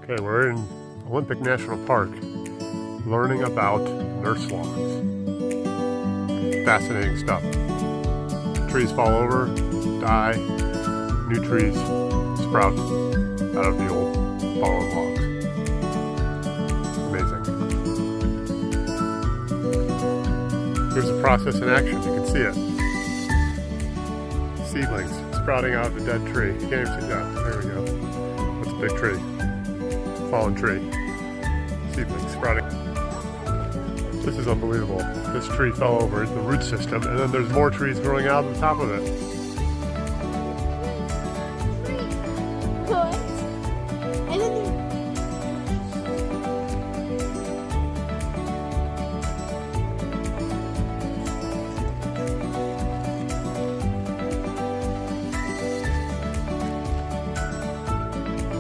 Okay, we're in Olympic National Park learning about nurse logs. Fascinating stuff. Trees fall over, die, new trees sprout out of the old fallen logs. Amazing. Here's the process in action, you can see it. Seedlings sprouting out of a dead tree. You can't even see that. There we go. That's a big tree. Fallen tree. Seedlings sprouting. This is unbelievable. This tree fell over, the root system, and then there's more trees growing out of the top of it.